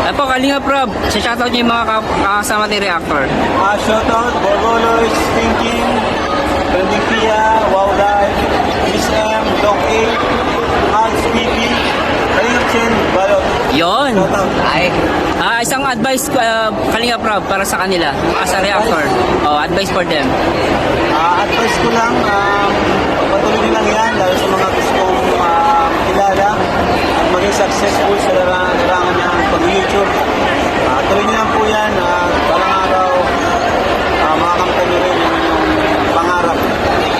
Ano po, Kalinga Prob, shoutout niyo yung mga kasama ni Reactor. Shoutout, Borgolos, Thinking, Trending Pia, Wow Life, Miss M, Doc A, Hans PP, Kalingap Chen, Balot. Yon. Shoutout. Ay. Isang advice, Kalinga Prob, para sa kanila, mga sa Reactor. Advice for them. Advice ko lang, patuloy nilang yan, lalo sa mga gustong kilala at maging successful sa larangan ng pag-YouTube. Tuloy niyo lang po yan, parang araw, makakamtan niyo rin yung pangarap.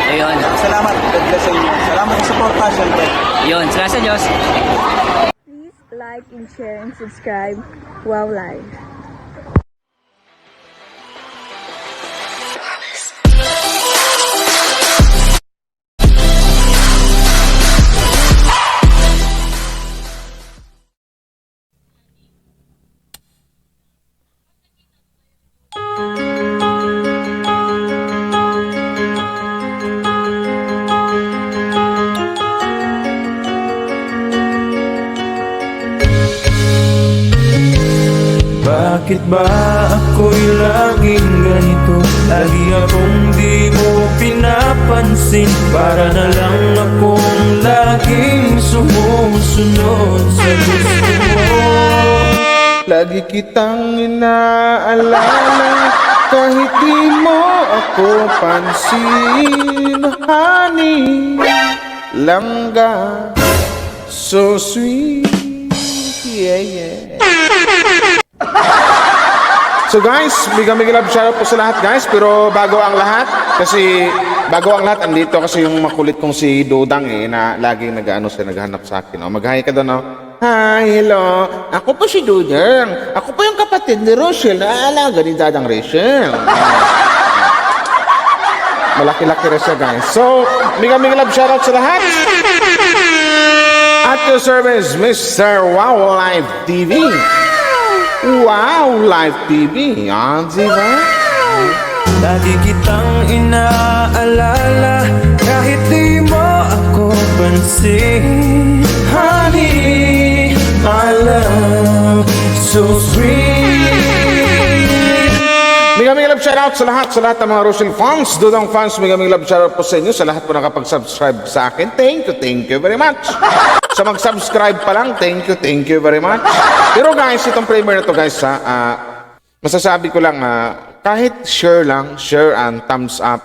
Ayun. Salamat, God bless sa inyo. Salamat sa suporta, syempre. Yun, salamat sa Diyos. Please like and share and subscribe. Wow Live. Bakit ba ako'y laging ganito? Lagi akong di mo pinapansin. Para na lang akong laging sumusunod sa gusto mo. Lagi kitang inaalala kahit di mo ako pansin. Honey, langga, so sweet, yeah, yeah. So guys, bigay love shoutout po sa lahat guys. Pero bago ang lahat, andito kasi yung makulit kong si Dodang na laging naghahanap sa akin. Mag-hi ka doon, Hi, hello. Ako po si Dodang. Ako po yung kapatid ni Rochelle na aalaga ni Dadang Rachel. Malaki-laki rin siya guys. So, bigay love shoutout sa lahat. At your service, Mr. Wow Live TV. Wow Live TV, diba? Lagi kitang inaalala kahit di mo ako pansin. Honey, my love, so sweet. Bigay love shoutout sa lahat ng mga Rochelle fans, Dodong fans. Bigay love shoutout po sa inyo, sa lahat po nakapag-subscribe sa akin. Thank you very much. Sa mag-subscribe pa lang, thank you very much. Pero guys, itong premiere na to guys, masasabi ko lang, kahit share and thumbs up,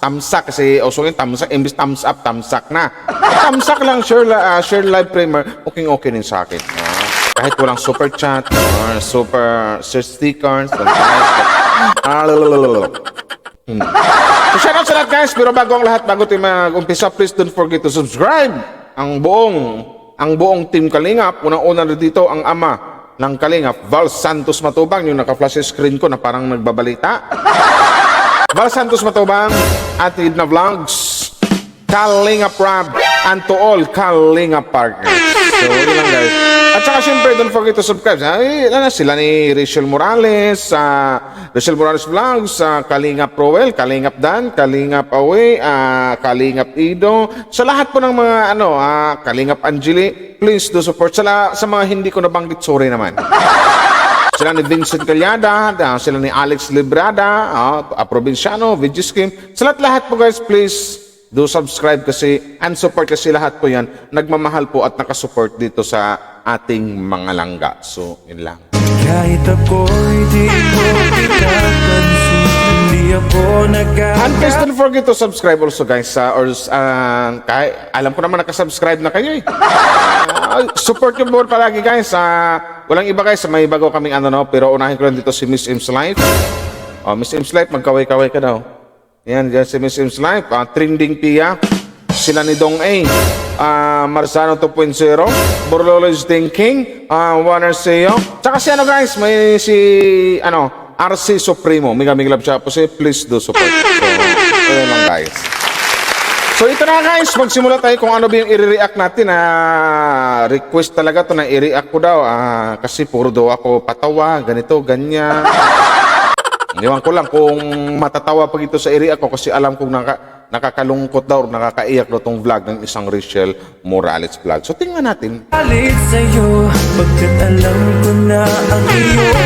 thumbsak kasi uso yung thumbsak, imbis thumbs up, thumbsak na. Thumbsak lang, share live premiere, okay din sa akin. Kahit walang super chat, or super stickers, So shout out sa lahat guys, pero bago tayo mag-umpisa, please don't forget to subscribe. Ang buong team Kalingap, unang-una dito ang ama ng Kalingap, Val Santos Matubang, yung naka-flash screen ko na parang nagbabalita. Val Santos Matubang, Atid na Vlogs, Kalingap Rab, and to all Kalingap partners. So, yun lang guys. At saka syempre, don't forget to subscribe. Sila ni Rachel Morales, Rachel Morales Vlogs, Kalingap Roel, Kalingap Dan, Kalingap Away, Kalingap Ido. Sa lahat po ng mga Kalingap Angeli, please do support. Sa mga hindi ko nabanggit, sorry naman. Sila ni Vincent Calyada, sila ni Alex Librada, Provinciano, Vigiskim. Sa lahat po guys, please do subscribe kasi and support kasi lahat po yan nagmamahal po at nakasupport dito sa ating mga langga. So, yun lang. Kahit ako'y di ko pinapansin, hindi ako and please don't forget to subscribe also guys. Alam ko naman nakasubscribe na kayo support yung board palagi guys. Walang iba guys, may bago kaming pero unahin ko lang dito si Miss M's Life. Miss M's Life, magkaway-kaway ka daw. Yan, dyan si Miss M's Life, Trending Pia, sila ni Dong A, Marzano 2.0, Borlolo's Thinking, Warner Seo. Tsaka si guys, may si RC Supremo. Mega love siya po si please do support. So, ayun lang guys. So ito na guys, magsimula tayo kung ano ba yung i-react natin. Request talaga to na i-react ko daw. Kasi puro daw ako patawa, ganito, ganyan. Iwan ko lang kung matatawa pag ito sa area ko kasi alam kong nakakalungkot daw, nakakaiyak daw tong vlog ng isang Rachel Morales vlog. So tingnan natin. Alit sa'yo, pagkat alam ko na ang iyong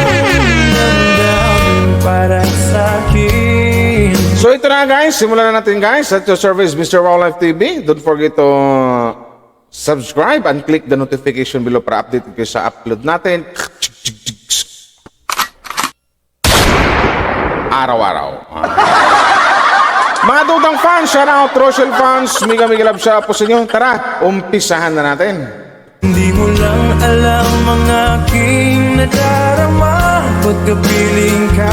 damdamin para sa'kin. So ito na guys, simulan na natin guys. At your service, Mr. Wow Life TV. Don't forget to subscribe and click the notification below para update kayo sa upload natin. Araw-araw. Mga dudang fans, shout out, Rochelle fans, mega love shout out po sa inyo. Tara, umpisahan na natin. Hindi mo lang alam ang aking nadarama pagkapiling ka,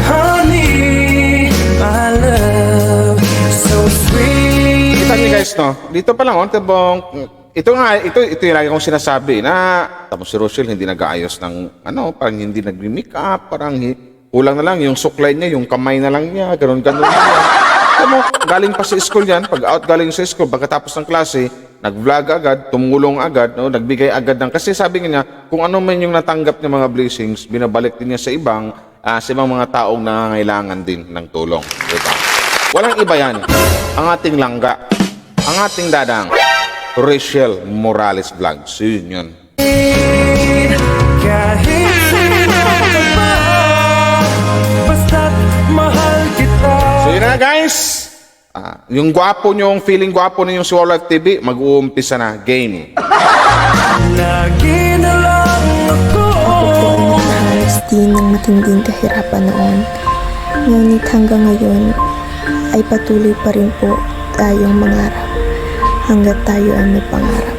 honey, my love, so sweet. Kita niyo guys, no? Dito pa lang, tibong, ito yung lagi kong sinasabi na, tapos si Rochelle hindi nag-aayos ng, parang hindi nag-make up, parang kulang na lang yung suklay niya, yung kamay na lang niya, ganun na lang. Galing pa sa school yan, pag out galing sa school, pagkatapos ng klase, nag-vlog agad, tumulong agad, no? Nagbigay agad ng, kasi sabi niya, kung ano man yung natanggap niya mga blessings, binabalik din niya sa ibang mga taong nangangailangan din ng tulong. Diba? Walang iba yan. Ang ating langga, ang ating dadang, Rachel Morales Vlog. So yun. Kahit sino ka ba, basta't mahal kita. So yun na guys, yung gwapo nyo, yung feeling gwapo niyo si Wow Life TV, mag-uumpisa na game. Lagi na lang ako. Ako ay nakaharas din ng matinding kahirapan noon. Ngunit hanggang ngayon ay patuloy pa rin po tayong mangarap hanggat tayo ay may pangarap.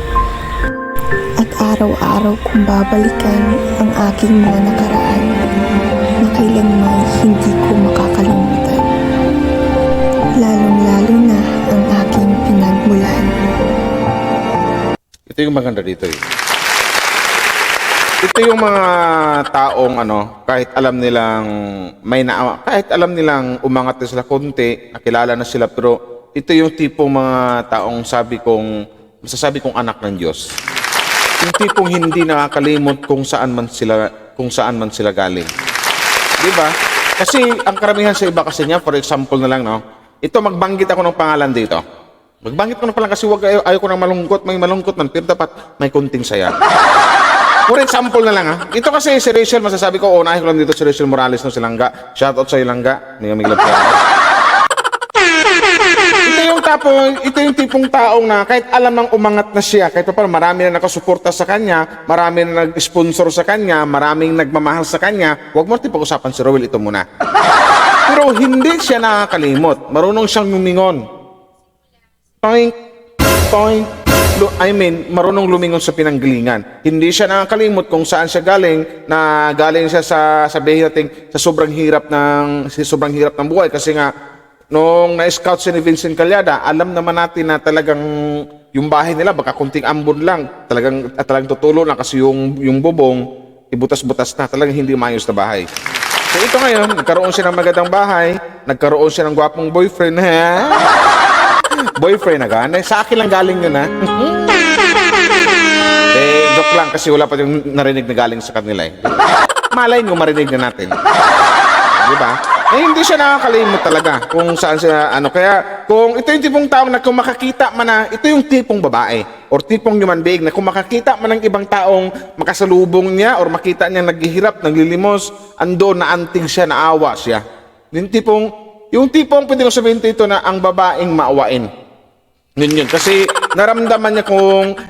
At araw-araw kong babalikan ang aking mga nakaraan na kailanman hindi ko makakalimutan. Lalong-lalo na ang aking pinagmulan. Ito yung maganda dito eh. Ito yung mga taong kahit alam nilang umangat na sila konti, nakilala na sila, pero ito yung tipong mga taong masasabi kong anak ng Diyos. Yung tipong hindi nakakalimot kung saan man sila galing. Di ba? Kasi ang karamihan sa iba kasi niya, for example na lang, ito magbanggit ako ng pangalan dito. Magbanggit ko na pala kasi ayaw ko nang malungkot, may malungkot man, pero dapat may kunting saya. For example na lang ito kasi si Rachel, masasabi ko, unahin ko lang dito si Rachel Morales no, si Langga. Shoutout sa Langga. Hindi kami glad ito yung tipong taong na kahit alam nang umangat na siya, kahit pa marami na nakasuporta sa kanya, marami na nag-sponsor sa kanya, maraming nagmamahal sa kanya, huwag mo pag-usapan si Rowell, ito muna. Pero hindi siya nakakalimot. Marunong siyang lumingon. Toink, toink. Marunong lumingon sa pinanggalingan. Hindi siya nakakalimot kung saan siya galing, na galing siya sa sabihin natin sa sobrang hirap ng buhay kasi nga nung na-scout si Vincent Calyada, alam naman natin na talagang yung bahay nila baka kunting ambon lang, talagang tutulo na kasi yung bubong ibutas-butas na, talagang hindi maayos na bahay. So ito ngayon, nagkaroon siya ng magandang bahay, nagkaroon siya ng gwapong boyfriend. Boyfriend na gana. Sa akin lang galing yun joke lang kasi wala pa yung narinig na galing sa kanila Malay nyo marinig na natin. Diba? Hindi siya nakakalimot talaga kung saan siya kaya kung ito yung tipong taong na kung makakita man na ito yung tipong babae or tipong human being na kung makakita man ng ibang taong makasalubong niya or makita niya naghihirap, naglilimos, ando na antig siya, naawa siya. Yung tipong pwede ko sabihin dito na ang babaeng maawain. Yun. Kasi naramdaman niya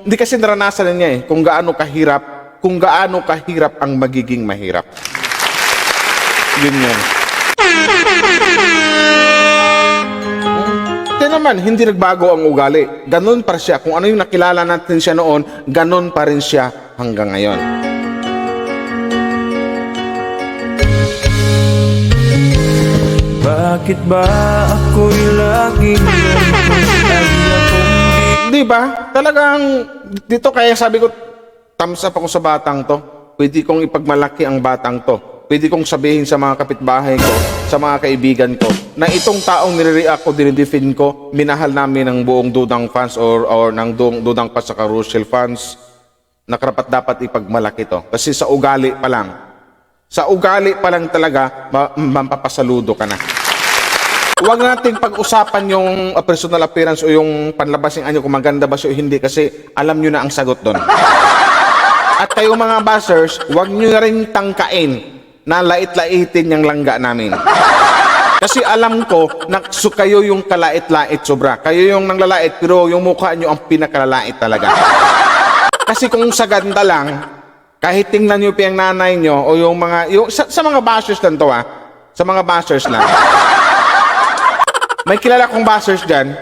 hindi kasi naranasan niya kung gaano kahirap ang magiging mahirap. Yun. Ito naman, hindi nagbago ang ugali. Ganon pa siya. Kung ano yung nakilala natin siya noon, ganon pa rin siya hanggang ngayon. Bakit ba ako'y laging Di ba? Talagang dito kaya sabi ko, thumbs up ako sa batang to. Pwede kong ipagmalaki ang batang to. Pwede kong sabihin sa mga kapitbahay ko, sa mga kaibigan ko, na itong taong nire-react ko, dinidefend ko, minahal namin ng buong Dudang fans or ng Dudang fans sa Rochelle fans, na karapat dapat ipagmalaki to. Kasi sa ugali pa lang talaga, mapapasaludo ka na. Huwag nating pag-usapan yung personal appearance o yung panlabas ng anyo kung maganda ba siya o hindi kasi alam nyo na ang sagot doon. At kayo mga bashers, huwag nyo na rin tangkain na lait-laitin yung langga namin. Kasi alam ko na kayo yung kalait-lait sobra. Kayo yung nanglalait pero yung mukha nyo ang pinakalalait talaga. Kasi kung sa ganda lang, kahit tingnan nyo pa yung nanay nyo o yung mga, sa mga bashers lang to sa mga bashers lang. May kilala kong bashers dyan,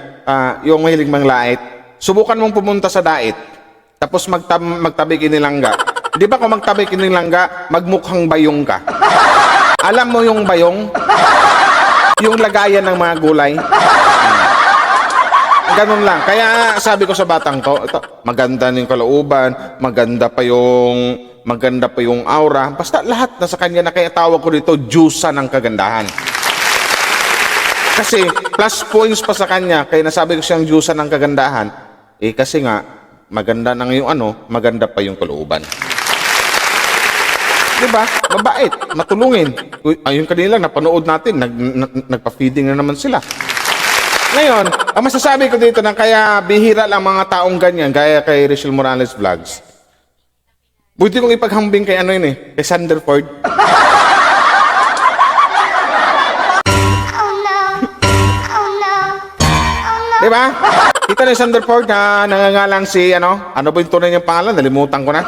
yung mahilig manglait. Subukan mong pumunta sa dait, tapos magtabi kinilangga. Di ba kung magtabi kinilangga, magmukhang bayong ka? Alam mo yung bayong? Yung lagayan ng mga gulay? Ganun lang. Kaya sabi ko sa batang to, ito, maganda yung kalooban, maganda pa yung aura. Basta lahat na sa kanya na kaya tawag ko dito, Diyosa ng kagandahan. Kasi plus points pa sa kanya, kaya nasabi ko siyang Diyosa ng kagandahan, kasi nga, maganda na yung maganda pa yung kalooban. Diba? Mabait, matulungin. Ayun kanila, napanood natin, nagpa-feeding na naman sila. Ngayon, ang masasabi ko dito na kaya bihira lang mga taong ganyan, gaya kay Rachel Morales Vlogs. Buti kong ipaghambing kay kay Sanderford. Diba? Kita ni Sanderford na nangangalang si, ano ba yung tunay niyang pangalan? Nalimutan ko na.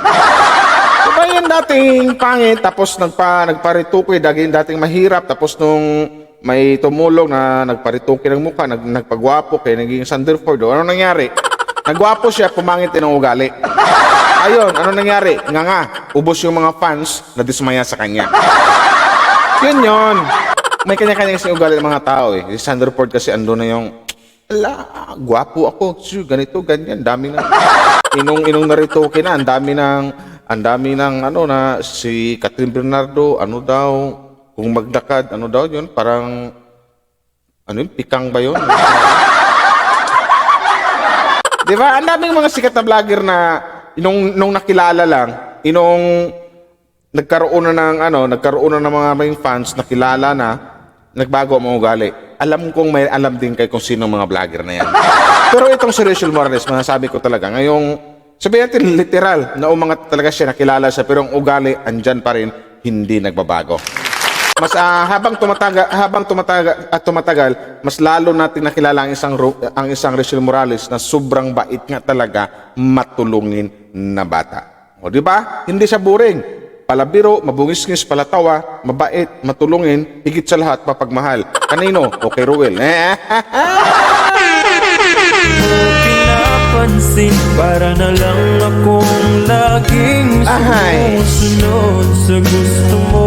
Diba yung dating pangit, tapos nagparitukoy, dating mahirap, tapos nung may tumulong na nagparitukoy ng mukha, nagpagwapo, kaya naging Sanderford. Ano nangyari? Nagwapo siya, pumangit din ang ugali. Ayun, ano nangyari? Nga, ubos yung mga fans na dismaya sa kanya. Yun. May kanya-kanya kasi ugali ng mga tao Si Sanderford kasi ando na yung, gwapo ako, ganito, ganyan, dami na. Inong naritukoy na, ang dami ng na si Catherine Bernardo, kung magdakad, yun, parang, pikang ba yun? Di ba? Ang daming mga sikat na vlogger na, nung nakilala lang, nagkaroon na ng mga main fans, nakilala na, nagbago ang mga ugali. Alam kong may alam din kayo kung sino mga vlogger na yan. Pero itong si Rachel Morales, masasabi ko talaga, ngayong, sabihin natin literal, na umangat talaga siya, nakilala siya, pero ang ugali, andyan pa rin, hindi nagbabago. Mas habang tumatagal, mas lalo natin nakilala ang isang Rachel Morales na sobrang bait nga talaga, matulungin na bata. O di ba? Hindi siya boring. Palabiro, mabungis-ngis, palatawa, mabait, matulungin, higit sa lahat, mapagmahal. Kanino? Okay, Ruel. Pinapansin para na lang akong laging sumusunod sa gusto mo.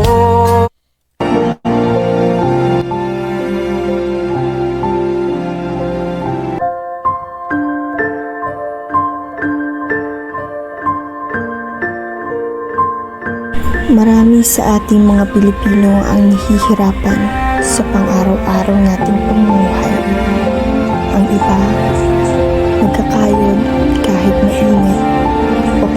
Marami sa ating mga Pilipino ang nahihirapan sa pang-araw-araw nating pamumuhay. Ang iba, nagkakayod kahit mainit o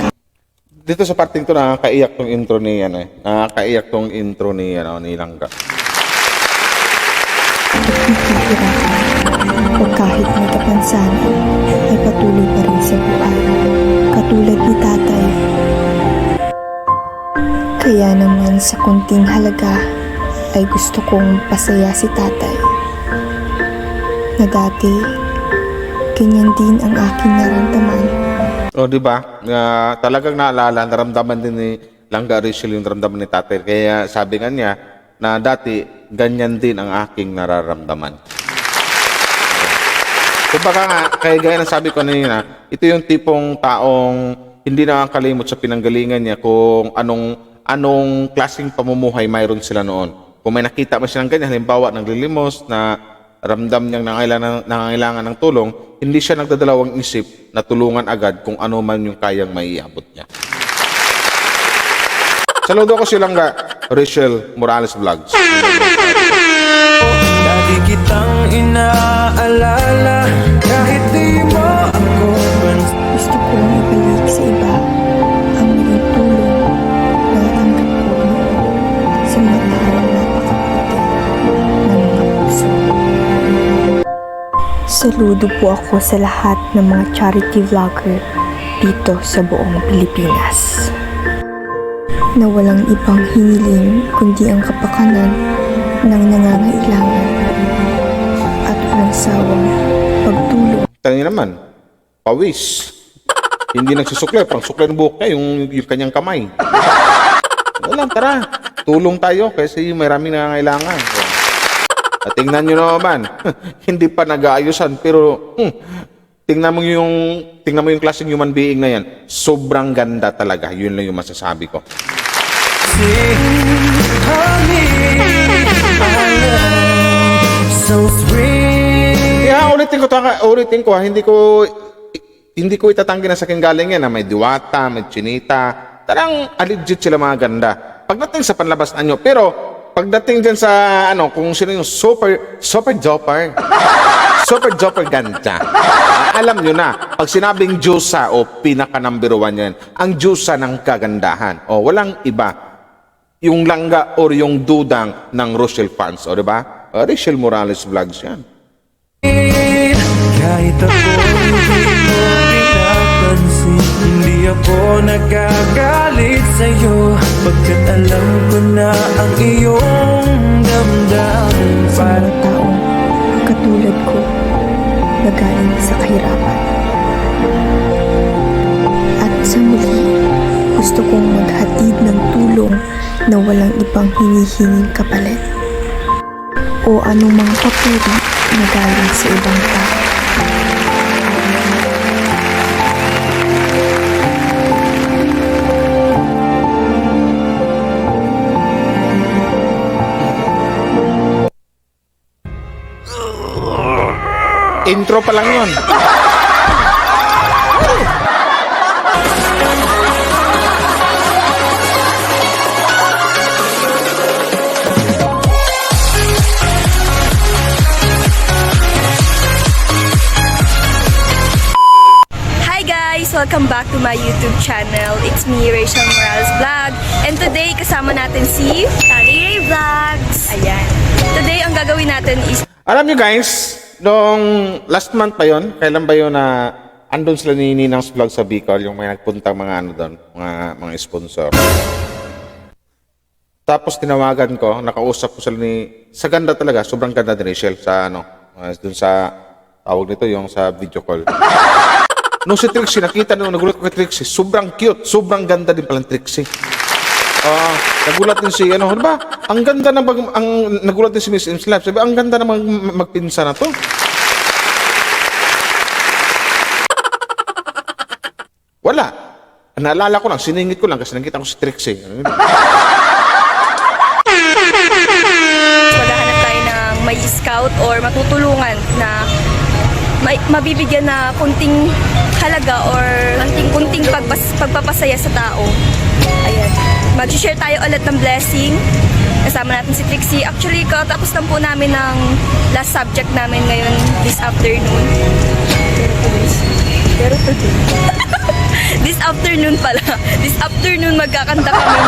Dito sa parting to, nakakaiyak tong intro ni, nakakaiyak tong intro ni Langga. nahihirapan o kahit may kapansanan ay patuloy pa rin sa buhay. Katulad ni tatay. Kaya naman sa kunting halaga ay gusto kong pasaya si tatay. Na dati, ganyan din ang aking naramdaman. O, di ba? Talagang naalala, naramdaman din ni Langga Rachel yung naramdaman ni tatay. Kaya sabi nga niya na dati, ganyan din ang aking nararamdaman. Kumbaga nga, kaya gaya na sabi ko kanina, ito yung tipong taong hindi nakakalimot sa pinanggalingan niya kung anong klaseng pamumuhay mayroon sila noon. Kung may nakita mo silang ganyan, halimbawa ng lilimos na ramdam niyang nangangailangan ng tulong, hindi siya nagdadalawang isip na tulungan agad kung ano man yung kayang maiabot niya. Saludo ko silang Rachel Morales Vlogs. Lagi kitang inaalala kahit di mo ako pansin. Gusto kong ibalik sa iba ang naging tulong na natanggap ko sa mga taong napakaputi ng mga puso. Saludo po ako sa lahat ng mga charity vlogger dito sa buong Pilipinas na walang ibang hiniling kundi ang kapakanan ng nangangailangan at walang sawang pagtulong. Tangin naman, pawis. Hindi nagsusukle, pang sukle ng buhok niya, yung kanyang kamay. Wala, tara. Tulong tayo kasi may maraming nangangailangan. At tingnan nyo naman, hindi pa nag-aayusan, pero tingnan mo yung klaseng human being na yan. Sobrang ganda talaga. Yun lang yung masasabi ko. So sweet. Yeah, ulitin ko, hindi ko itatanggi na sa akin galing yan na may diwata, may chinita. Tarang legit sila mga ganda. Pagdating sa panlabas na nyo, pero pagdating dyan sa kung sino yung super duper ganda. Alam nyo na, pag sinabing Diyosa o pinaka number 1 yan, ang Diyosa ng kagandahan. O walang iba. Yung langga or yung dudang ng Rochelle fans. O diba? Rachel Morales Vlogs yan. Kahit ako hindi mo pinapansin, hindi ako nagagalit sa'yo, pagkat alam ko na ang iyong damdamin. Sa mga taong katulad ko na galing sa kahirapan. At sa muli, gusto kong maghatid ng tulong na walang ibang hinihinging kapalit o anumang papuri na galing sa ibang tao. Intro pa lang yun. Hi guys! Welcome back to my YouTube channel. It's me, Rachel Morales Vlog. And today, kasama natin si Tani Ray Vlogs. Ayan. Today, ang gagawin natin is Alam nyo guys, noong last month pa yon, kailan ba yun na andun sila ni Ninang's Vlog sa Bicol, yung may nagpuntang mga doon, mga sponsor. Tapos tinawagan ko, nakausap ko sila sa ganda talaga, sobrang ganda ni Rachel sa dun sa, tawag nito, yung sa video call. Nung si Trixie, nakita nyo, nagulat ko kay Trixie, sobrang cute, sobrang ganda din palang Trixie. Nagulat din si ba? Ang ganda na nagulat din si Miss Im's Life. Sabi, ang ganda na magpinsa na to. Wala. Naalala ko lang, siningit ko lang kasi nakita ko si Trixie. maghahanap tayo ng may scout or matutulungan na mabibigyan na kunting halaga or kunting pagpapasaya sa tao. Ayan. Mag-share tayo ulit ng blessing. Kasama natin si Trixie. Actually, katapos lang po namin ng last subject namin ngayon this afternoon. Pero today. This afternoon pala. This afternoon magkakanta kami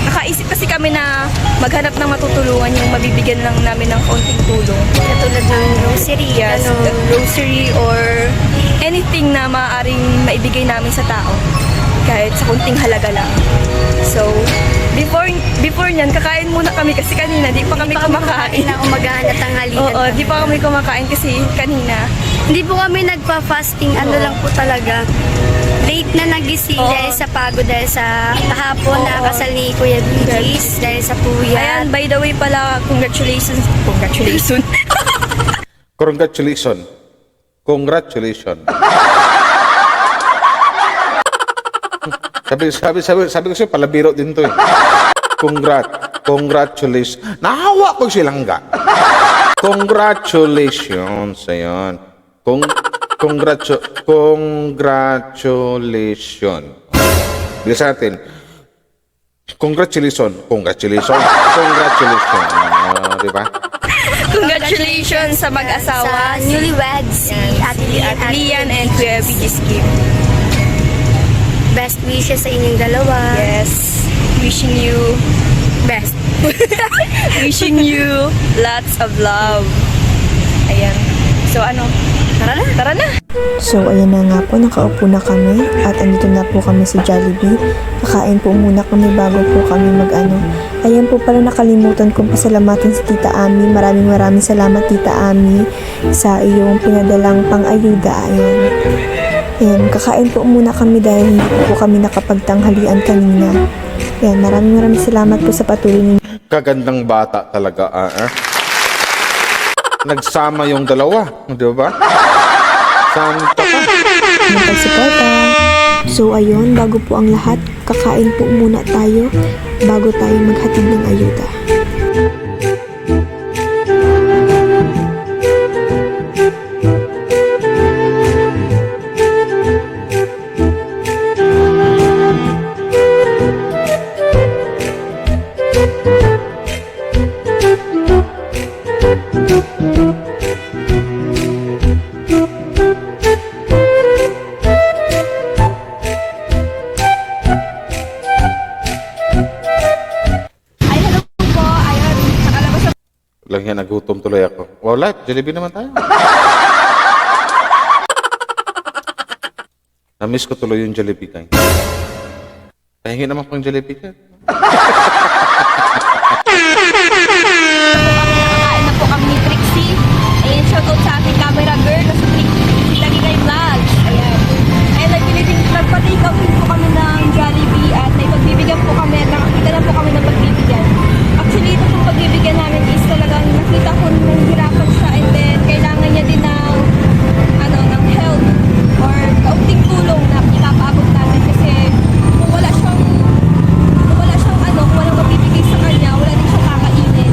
nakaisip kasi kami na maghanap ng matutulungan yung mabibigyan lang namin ng konting tulong. Katulad ng rosary, rosary or anything na maaaring maibigay namin sa tao. Kahit sa kunting halaga lang. So, before nyan, kakain muna kami kasi kanina, di pa kami kumakain. Na umagahan at tanghalian. Oo, di pa kami kumakain kasi kanina. Hindi po kami nagpa-fasting, lang po talaga. Late na nagising dahil sa pagod, dahil sa kahapon na kasal ni Kuya Bigis, dahil sa puyat. Ayan, by the way pala, congratulations. Congratulations. Sabi ko siya, palabiro din to eh. Congratulations. Nahawa ko silang ga. Congratulations. Ayun. Congratulations. Bilisan natin. Congratulations. Diba? Congratulations sa mag-asawa. Sa newlyweds, si Ate Lian and Kuya Bigis Kim. Best wishes sa inyong dalawa. Yes. Wishing you best. Wishing you lots of love. Ayan. So ano, tara na, tara na! So ayan na nga po, nakaupo na kami at andito na po kami sa Jollibee. Kakain po muna kami bago po kami mag-ano. Ayan po pala, nakalimutan kong pasalamatan si Tita Ami. Maraming salamat Tita Ami sa iyong pinadalang pang-ayuda. Ayan, kakain po muna kami dahil hindi po kami nakapagtanghalian kanina. Ayan, maraming salamat po sa patuloy ninyo. Kagandang bata talaga, Nagsama yung dalawa, di ba? Santa ka. Magpagsuporta. So ayun, bago po ang lahat, kakain po muna tayo bago tayo maghatid ng ayuda. Ay, hello po. Ayun, nakalabas na Lang yan, nagutom tuloy ako. Wala, Jollibee naman tayo. Na-miss ko tuloy yung Jollibee kayo. Pahingi naman pang Jollibee ka. Nakakain na po kami ni Trixie. Ayan, shoutout sa ating camera girl na si Trixie Lagigay Vlogs. Ayan. Ayan, nagpa-take out din po kami ng Jollibee at may pagbibigyan po kami at nakakita na po kami ng pagbibigyan. Actually, ito pong pagbibigyan namin is talagang nakita ko na nahihirapan siya and then kailangan niya din ng ng help or kaunting tulong na ipapabot natin kasi kung wala siyang kung walang mabibigay sa kanya, wala din siyang kakainin.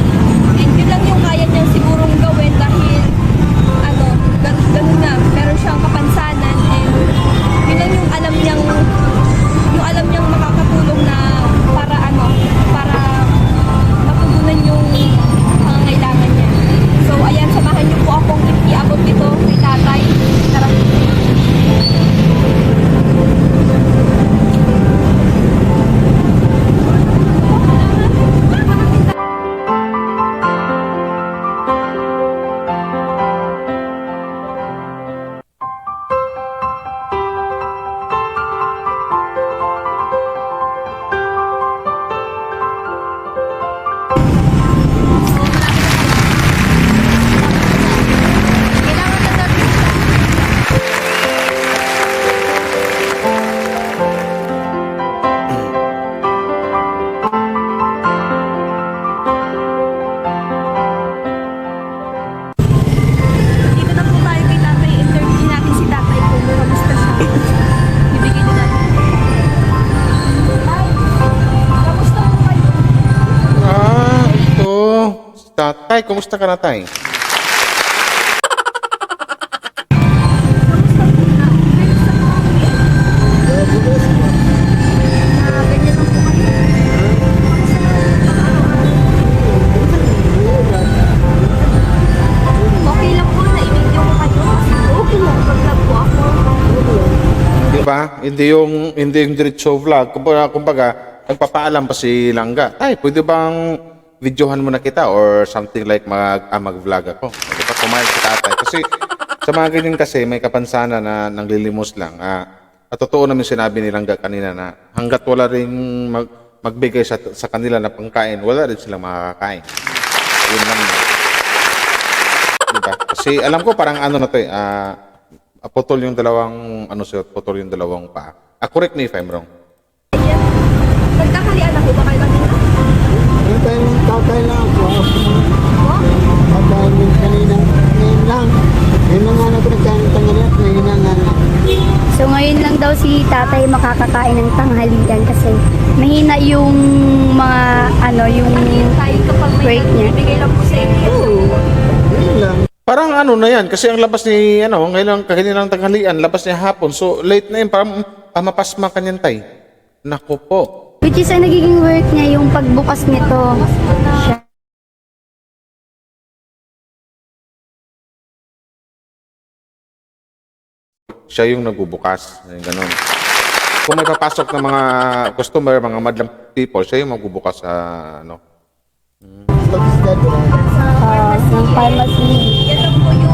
And yun lang yung kaya niyang sigurong gawin dahil ganun na, meron siyang kapansanan and yun lang yung alam niyang makakatulong na para mapugunan yung pangangailangan niya. So ayan, samahan niyo po akong iabot dito kay tatay. Tara. Dito na po tayo kay tatay. Interview natin si tatay kung kamusta siya. Bibigyan niyo natin. Tay, kamusta po kayo? Ito. Tatay, kumusta ka na, tay? Okay lang po na i-video ko kayo. Okay lang, pag-vlog po ako. Di ba? Hindi yung diretso vlog. Kumbaga, nagpapaalam pa si Langga. Tay, pwede bang videohan mo na kita or something like mag-vlog ako? Di ba? Pumayag si tatay. Kasi sa mga ganyan kasi, may kapansanan na nanglilimos lang. At totoo namin sinabi ni Langga kanina na hanggat wala rin magbigay sa kanila na pangkain, wala rin silang makakakain. Yun lang. Diba? Kasi alam ko parang ano na to putol yung dalawang putol yung dalawang paa. Correct me if I'm wrong. Ayan. Nagkakalian ako ba kayo kanina? Tatay lang ako. Tatay din kanina. Ngayon lang. Ngayon lang nga na pinagtangalit. Ngayon lang nga lang. So ngayon lang daw si tatay makakakain ng tanghalian kasi mahina yung mga yung Tayo kapag may break niya. bibigay lang po sa inyo. Ngayon lang. Parang ano na yan kasi ang labas ni ngayon kanilang tanghalian, labas niya hapon. So late na yun, parang mapasma kanyan tay. Nako po. Which is ang nagiging work niya yung pagbukas nito. Siya yung nagbubukas. Ganun. Kung may papasok ng mga customer, mga madlang people, siya yung magbubukas sa Ng pharmacy. Yan lang po yung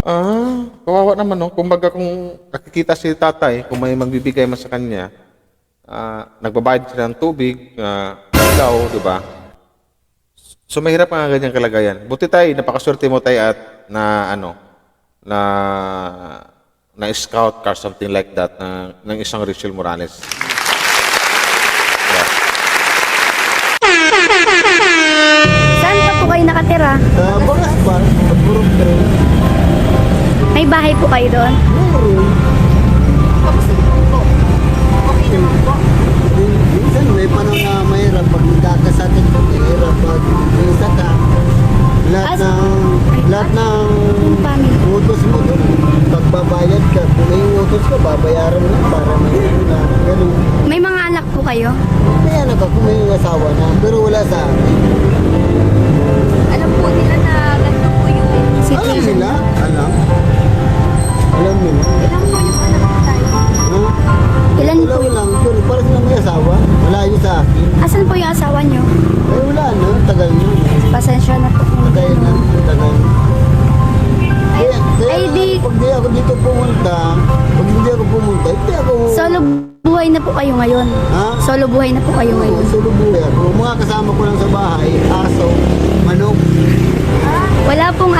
Kawawa naman, no? Kumbaga kung nakikita si tatay, kung may magbibigay man sa kanya, nagbabayad sila ng tubig, ilaw, di ba? So mahirap ang ganyang kalagayan. Buti tayo, napakaswerte mo tayo at na scout car, something like that, ng isang Rachel Morales. Yeah. Saan pa po kayo nakatira? Bagas pa, pagpurong train. May bahay po kayo doon? Minsan may panahon na mahirap pag nagkakasakit, mahirap pag minsan ka. Lahat ng utos mo doon, pagbabayad ka, kung may utos ka, babayaran mo para may na gano'n. May mga anak po kayo? May anak ako, may asawa na, pero wala sa akin. Alam po nila na ganito po yung Alam Situation. nila, alam. Alam nila. ilang po yung anak ko tayo. Ilan po? Alam lang, pero para sila may asawa, malayo sa akin. Asan po yung asawa nyo? Ay wala na, tagal na. Pasensya na po. Tagal na, tagal na. Ay, di- Pag di ako dito pumunta, hindi ako... Solo buhay na po kayo ngayon. Ha? Solo buhay na po kayo ngayon. Sulubuhay ako. Mga kasama ko lang sa bahay, aso, manok. Wala pong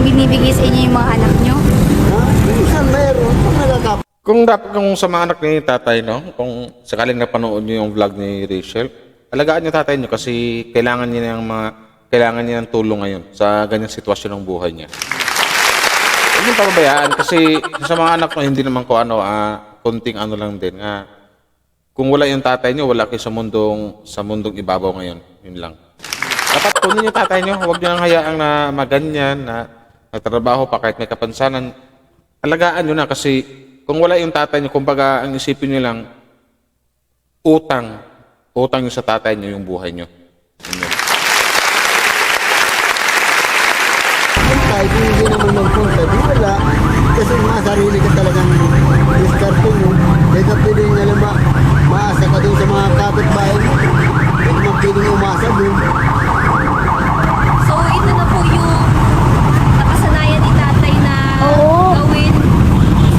binibigay sa inyo yung mga anak nyo. Ha? Minsan mayroon, pag nagkakap. Kung sa mga anak ni tatay, no? Kung sakaling napanood niyo yung vlog ni Rachel, alagaan niyo tatay niyo kasi kailangan niya ng tulong ngayon sa ganyang sitwasyon ng buhay niya. Huwag niyong pababayaan kasi sa mga anak ko hindi naman ko konting lang din. Kung wala yung tatay niyo, wala kayo sa mundong ibabaw ngayon. Yun lang. Dapat kunin yung tatay niyo, huwag niyo nang hayaang na maganyan, na nagtrabaho pa kahit may kapansanan. Alagaan niyo na kasi kung wala yung tatay niyo, kumbaga ang isipin niyo lang, utang niyo sa tatay niyo yung buhay niyo. Yun yun. Kahit hindi naman magpunta, di wala. Kasi mga sarili ka talagang diskarte mo. Kaya ka pwedeng alam ba, maasa ka doon sa mga kapitbahay mo. Kaya naman pwedeng umasa doon. So, ito na po yung nakasanayan ni tatay na Oo. gawin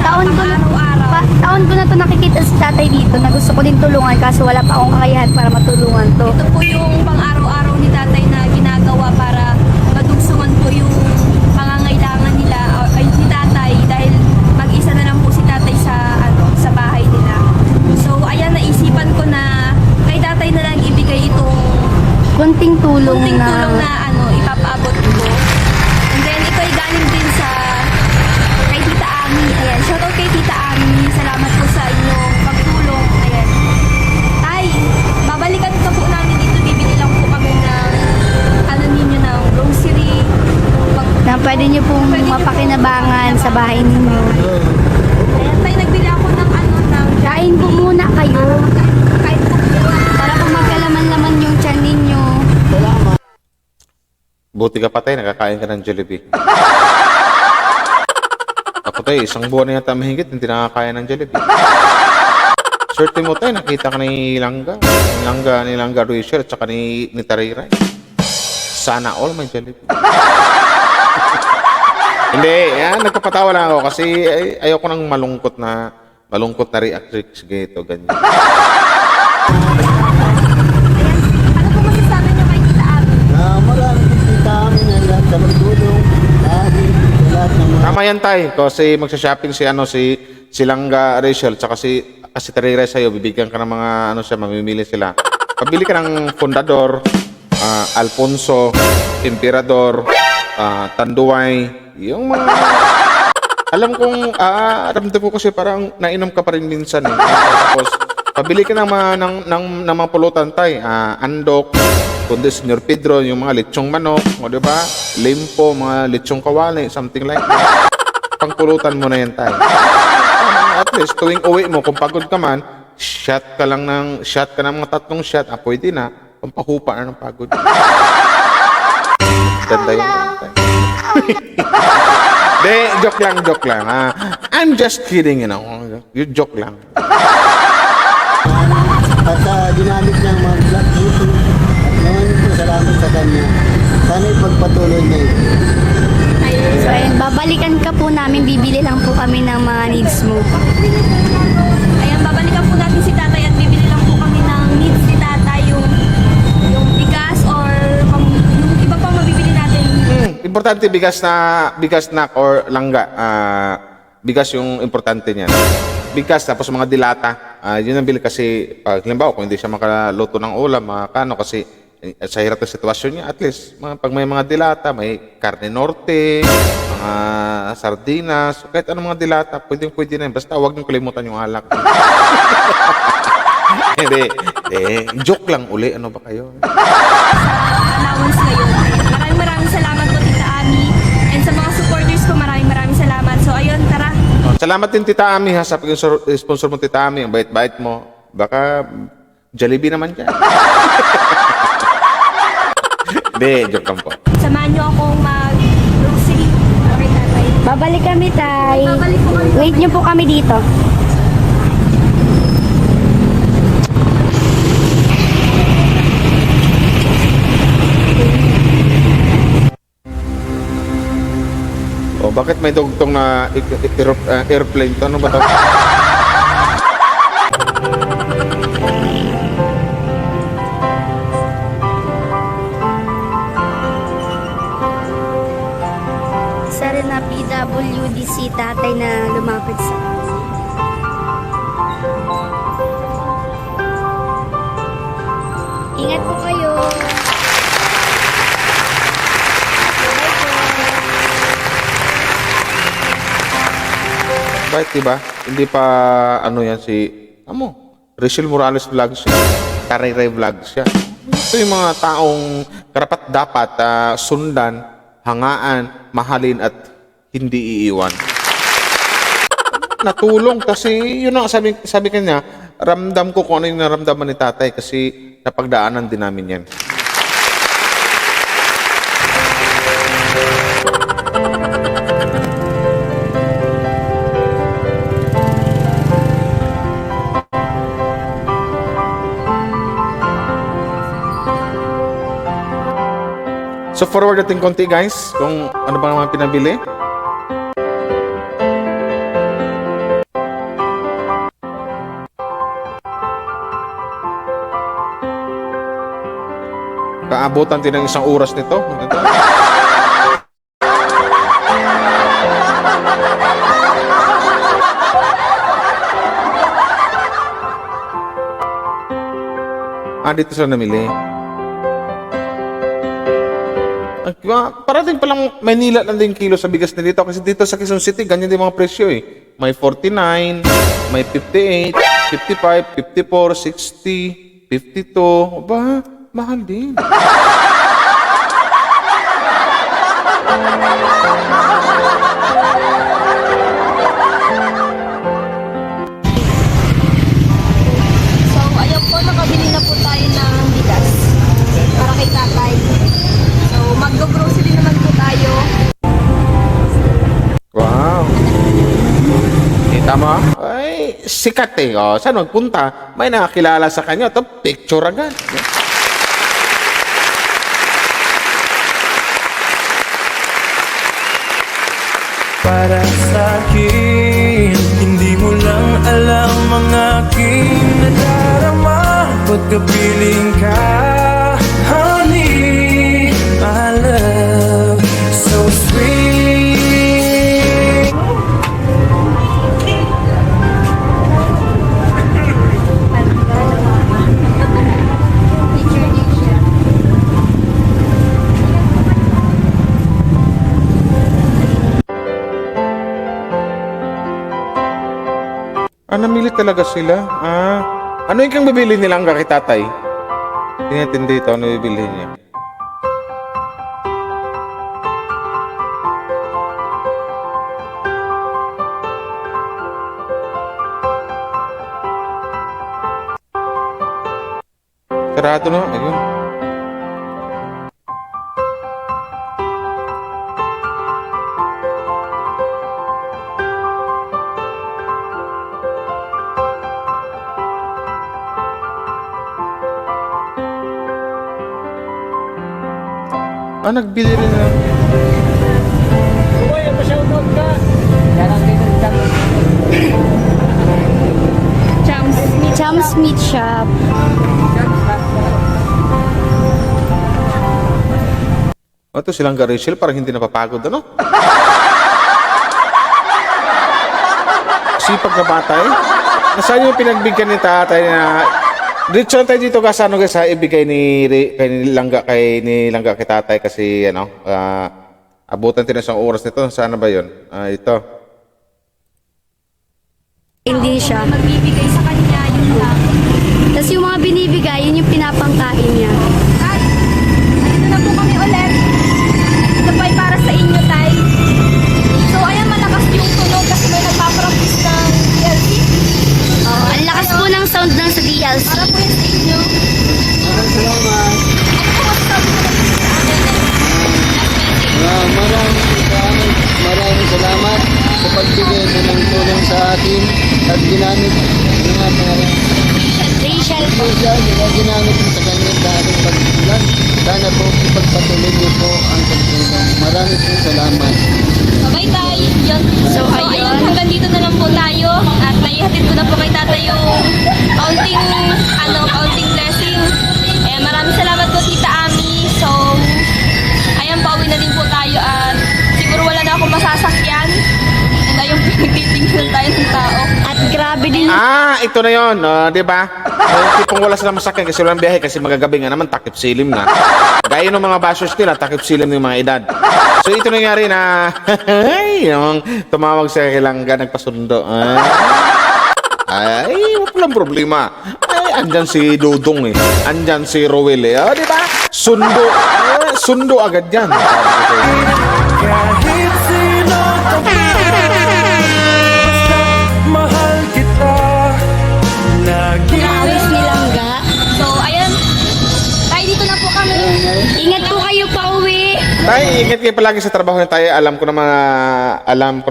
sa Taon ko na, pang-araw-araw. taon ko na to nakikita si tatay dito na gusto ko din tulungan kaso wala pa akong kakayahan para matulungan to. Ito po yung pang-araw-araw ni tatay na ginagawa para madugsungan po yung pangangailangan nila ay ni tatay dahil mag-isa na lang po si tatay sa bahay nila. So, ayan, naisipan ko na kay tatay na lang ibigay itong Kunting tulong kunting tulong na na ipapaabot ko. And then, ito ay galing din kay Tita Ami. Ayan, shoutout kay Tita Ami. Salamat po sa inyong pagtulong. Ayan. Tay, babalikan ka po namin dito. Bibili lang po kami ng ninyo ng grocery. na pwede nyo pong mapakinabangan sa bahay ninyo. Ayan, tay, nagbili ako ng Kain po muna kayo kahit po para kung magkalaman-laman yung tiyan ninyo. Buti ka patay, nakakain ka ng Jollibee. Ako tayo, isang buwan na yata mahigit, hindi nakakain ng Jollibee. Swerte mo tayo, nakita ka ni Langga Rachel at saka ni Tariray. Sana all may Jollibee. Hindi, nagpapatawa lang ako kasi ayoko nang malungkot na react. Sige, ito, ganyan. ano po masasabi niyo kay Tita Ami? Maraming kita kami na lahat sa magtulong. Lagi, sa lahat ng mga... Tama yan tayo, kasi magsha-shopping si Langga Rachel, tsaka kasi Tariray sa'yo, bibigyan ka ng mga mamimili sila. Pabili ka ng Fundador, Alfonso, Emperador, Tanduay, yung mga... Alam kong, ramdam ko kasi parang nainom ka pa rin minsan eh. Tapos, pabili ka ng mga pulutan tay, andok, kundi Senyor Pedro, yung mga lechong manok, o diba? Limpo, mga lechong kawali, something like that. Pangpulutan mo na yan tay. At least, tuwing uwi mo, kung pagod ka man, shot ka ng mga 3 shot, pwede na, pampahupa na ng pagod. Ganda yun. De, joke lang. I'm just kidding, You joke lang. At ginamit niyang mag-vlog YouTube. At naman po salamat sa kanya. Sana ipagpatuloy niya ito. So ayun, babalik namin, bibili lang po kami ng mga needs mo. Ayan, babalikan po natin si tatay at bibili lang po kami ng needs ni tatay, yung bigas or yung iba pang mabibili natin. Importante bigas na or langga. Bigas yung importante niyan. Bigas tapos mga dilata. Yun ang bili kasi pag halimbawa kung hindi siya makaluto ng ulam, kano kasi sa hirap na sitwasyon niya, at least pag may mga dilata, may karne norte, mga sardinas, kahit anong mga dilata, pwede na yun. Basta huwag niyong kalimutan yung alak. Hindi. Joke lang uli. Ano ba kayo? Allowance ngayon. Maraming salamat po Tita Ami, and sa mga supporters ko maraming salamat. So ayun, tara. Salamat din Tita Ami ha, sa sponsor mo Tita Ami. Ang bait-bait mo. Baka Jollibee naman dyan. Hindi, joke lang po. Samahan niyo akong mag-grocery. Okay, tatay. Babalik kami, tay. Babalik po kami. Wait nyo po kami dito. O bakit may dugtong na airplane to? Ano ba to? Isa rin na PWD si tatay na lumapit sa Ingat po kayo. Bakit diba? Hindi pa ano yan si Rachel Morales Vlogs siya. Kariray Vlogs siya. Ito yung mga taong karapat dapat sundan, hangaan, mahalin at hindi iiwan. Natulong kasi yun ang sabi kanya, ramdam ko kung ano yung naramdaman ni tatay kasi napagdaanan din namin yan. So forward natin konti guys, kung ano ba naman pinabili. Kaabutan din ng isang oras nito. Dito sila namili. Parating palang Manila lang din kilo sa bigas na dito kasi dito sa Quezon City ganyan din mga presyo eh. May 49, may 58, 55, 54, 60, 52. Aba, mahal din. So ayun po, nakabili na po tayo ng bigas para kay tatay. So mag-grocery naman po tayo. Wow. Kita mo? Ay, sikat eh. O, saan magpunta? May nakakilala sa kanya. Ito, picture agad. Para sa'kin, hindi mo lang alam ang aking nadarama. Pagkapiling ka, honey, my love, so sweet. Namili talaga sila. Ano yung kang bibili nilang kakitatay? Tingnan dito, ano bibili niya? Sarado no? Ayun. Nagbili rin na. Uy, pa-shoutout ka! Ito silang Rachel, parang hindi napapagod, ano? Sipag na bata eh. Nasaan yung pinagbigyan ni tatay na... Dito tayo dito kasi ano guys ha, ibigay ni Langga kay tatay kasi ano, abutan din isang oras nito. Saan na ba yun? Ito. Hindi siya. Magbibigay sa kanya yung lang. Tapos yung mga binibigay, yun yung pinapangkain niya. At, andito na po kami ulit. Ito po ay para sa inyo, Tay. So, ayan, malakas yung tunog kasi may nagpapractice ng LC. Ang lakas po ng sound ng sa DLC. Para po yun sa inyo. Maraming salamat. Ano po masasabi ko na sa amin? Maraming salamat sa pagbigay mo ng tulong sa atin at ginamit ng mga Rachel po. ginamit mo sa kanya sa ating pagsusulat. Sana po ipagpatuloy niyo po ang pagtulong. Maraming po salamat. Bye, Tay. Yun. So, ayun, ayun. hanggang dito na lang po tayo. At naihatid ko na po kay Tatay yung kaunting blessing. Eh, maraming salamat po, Tita Ami. So, ayan, pauwi na din po tayo at siguro wala na akong masasakyan. And ayun, pinagtitingnan tayo ng tao. At grabe din Ito na yun, di ba? Yung tipong wala silang masakyan kasi walang biyahe kasi magagabi nga naman, takip silim na. Gaya ng mga bashers nila, takip silim ng mga edad. So ito nangyari na, yung tumawag sa Langga, nagpasundo. Walang problema. Andyan si Dudong eh. Andyan si Rowel eh. Di ba? Sundo. Sundo agad yan. Kahit sino ka pa, basta mahal kita. Nawis ni Langga. So, ayan. Tayo dito na po kami. Ingat po kayo pa uwi. Tay, ingat kayo palagi sa trabaho niyo tayo. Alam ko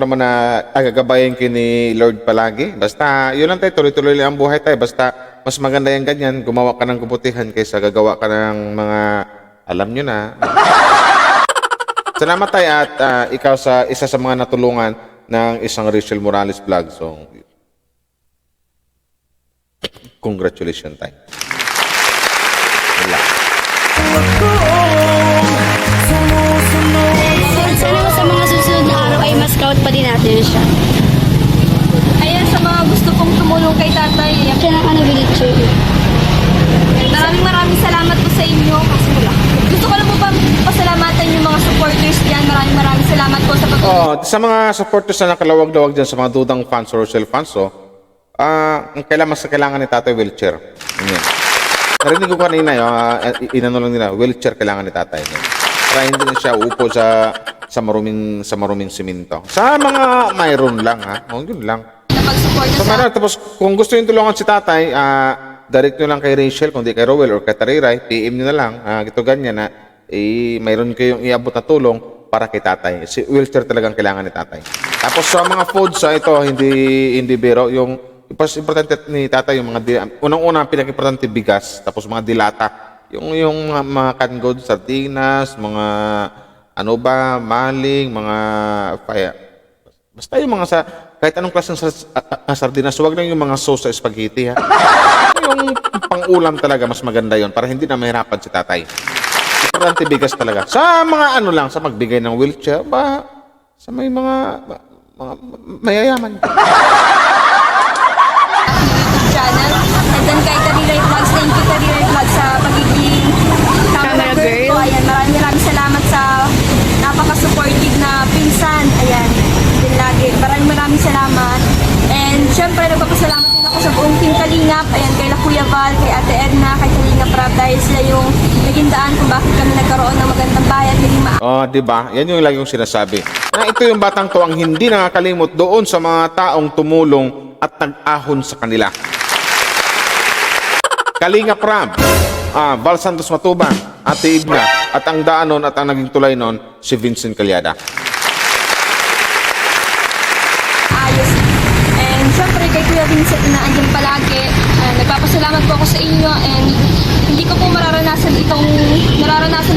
naman na agagabayan kayo ni Lord palagi. Basta, yun lang tayo, tuloy-tuloy lang ang buhay tayo. Basta, mas maganda yung ganyan, gumawa ka ng kabutihan kaysa gagawa ka ng mga, alam nyo na. Salamat tayo at ikaw sa isa sa mga natulungan ng isang Rachel Morales vlog. So, congratulations tayo. Wala. Sana sa mga susunod na araw ay mas-scout pa din natin siya. Ayan, sa mga gusto pong tumulong kay Tatay. Siya ng wheelchair. Maraming salamat po sa inyo. Kasi wala. Gusto ko lang po ba pasalamatan yung mga supporters diyan. Maraming salamat po sa patuloy. Sa mga supporters na nakalawag-lawag dyan, sa mga dudang fans or Rochelle fans, ang kailangan ni Tatay wheelchair. Yan. Narinig ko kanina, inano lang nila, wheelchair kailangan ni Tatay. Yan. Para hindi na siya upo sa maruming siminto. Sa mga mayroon lang, ha? Yun lang. Napag-support So, sa... tapos kung gusto nyo tulungan si Tatay, direct nyo lang kay Rachel, kung di kay Rowel or kay Tariray, PM nyo na lang, ito ganyan na, mayroon kayong iabot na tulong para kay Tatay. Si wheelchair talagang kailangan ni Tatay. Tapos sa mga foods, ito, hindi biro, yung importante ni Tatay, yung mga, unang-una, pinaka-importante bigas, tapos mga dilata, yung mga canned goods, sardinas, mga, maling, mga, basta yung mga kahit anong klaseng sardinas, huwag lang yung mga sauce sa spaghetti, ha. Yung pang-ulam talaga, mas maganda yon para hindi na mahirapan si Tatay. Importante bigas talaga. Sa mga sa magbigay ng wheelchair, sa may mga mayayaman. YouTube channel. And then kay Tariray Vlogs, thank you Tariray Vlogs sa pagiging camera girl ko. Ayan, maraming salamat sa napaka-supportive na pinsan. Ayan, din lagi. Maraming salamat. And syempre, nagpapasalamat din ako sa buong Team Kalingap. Ayan, kay Kuya Val, kay Ate Edna, kay Kalingap Rap, dahil sila yung naging daan kung bakit kami nagkaroon ng magandang bayan. Di ba? Yan yung lagi kong sinasabi. Na ito yung batang to ang hindi nakakalimot doon sa mga taong tumulong at nag-ahon sa kanila. Kalingap Rap, Val Santos Matubang, Ate Edna, at ang daan nun at ang naging tulay nun, si Vincent Calyada. Ayos. And syempre kay Kuya Vincent na andyan palagi. Nagpapasalamat po ako sa inyo and hindi ko po nararanasan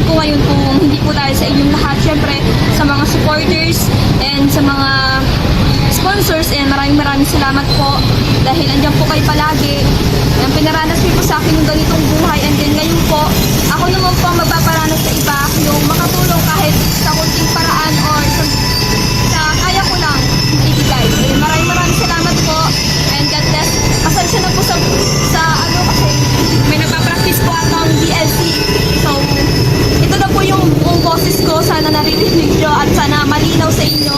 ko ngayon kung hindi po dahil sa inyong lahat. Syempre sa mga supporters and sa mga sponsors and maraming salamat po. dahil andyan po kayo palagi. Yung pinaranas niyo po sa akin yung ganitong buhay, and then ngayon po, ako naman po ang magpaparanas sa iba, yung makatulong kahit sa kunting paraan or sa kaya ko lang ibigay. Maraming salamat po, and God bless. Pasensya na po sa ano, kasi may nagpa-practice po atang DLC. So, ito na po yung buong boses ko. Sana naririnig nyo at sana malinaw sa inyo.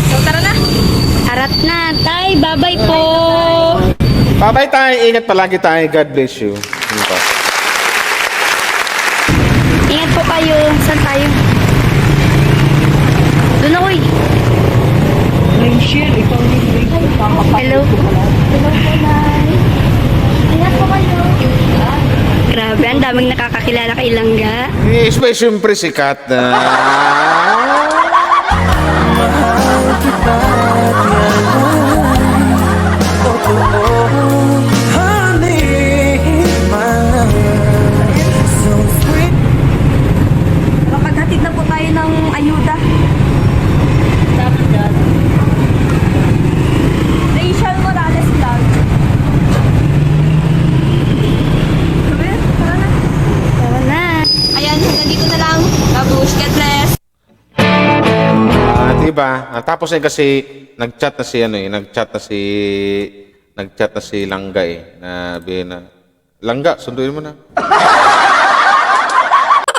So, tara na! Arat na, tay. Bye-bye po. Bye-bye tayo. Ingat palagi tayo. God bless you. Yun po. Ingat po kayo. Saan tayo? Doon ako eh. Hello. Hello po, Nay. Ingat po kayo. Grabe, ang daming nakakakilala kay Langga. Yes, may siyempre sikat na. Maghatid na po tayo ng ayuda. Rachel Morales vlog. Tara na. Tara na. Ayan, hanggang dito na lang. Babush, God bless. Diba? Tapos eh kasi nag-chat na si Langga eh. Langga, sunduin mo na.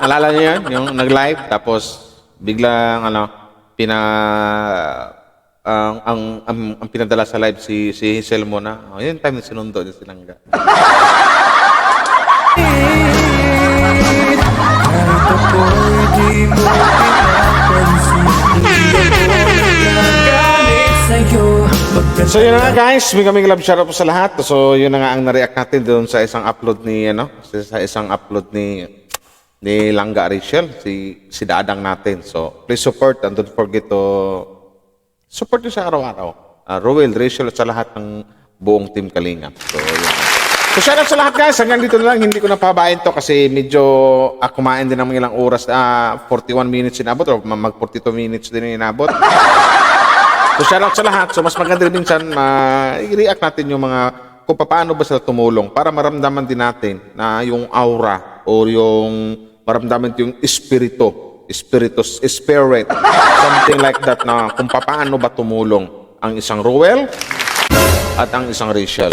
Alala niyo yan? Yung nag-live, tapos biglang ang pinadala sa live si Hazel Mona. Yun time na sinundo niya si Langga. So yun na nga guys, may kaming love shoutout po sa lahat. So yun na nga ang na-react natin doon sa isang upload ni Langga Rachel, si Dadang natin. So please support and don't forget to support nyo siya araw-araw. Roel, Rachel at sa lahat ng buong Team Kalingap. So yun. So shoutout sa lahat guys, hanggang dito na lang, hindi ko na pababain to kasi medyo kumain din ng mga ilang oras, 41 minutes inabot o mag 42 minutes din inabot. So shoutout sa lahat. So mas maganda rin minsan i-react natin yung mga kung paano ba sila tumulong para maramdaman din natin na yung aura o yung maramdaman yung spirit, something like that na kung paano ba tumulong ang isang Roel at ang isang Rachel.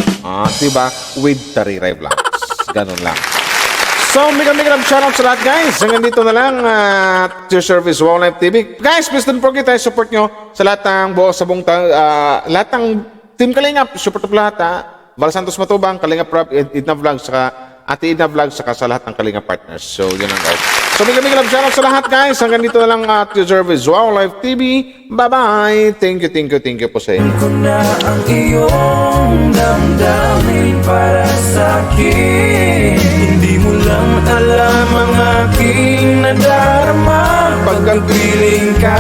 Diba? With Tariray Vlogs. Ganun lang. So, mega shoutout sa lahat guys. Hanggang dito na lang at your service, Wow Life TV. Guys, please don't forget tayo support nyo sa lahat ng lahat ng Team Kalingap. Support po lahat Val Santos Matubang, Kalingap Rap, Edna Vlogs, saka Ate Edna Vlogs, saka sa lahat ng Kalingap partners. So, yun lang guys. So, mega shoutout sa lahat guys. Hanggang dito na lang at your service, Wow Life TV. Bye-bye. Thank you po sa inyo. Ko na ang iyong damdamin para sa'kin. Hindi mo lang alam ang aking nadarama pag ang piling ka.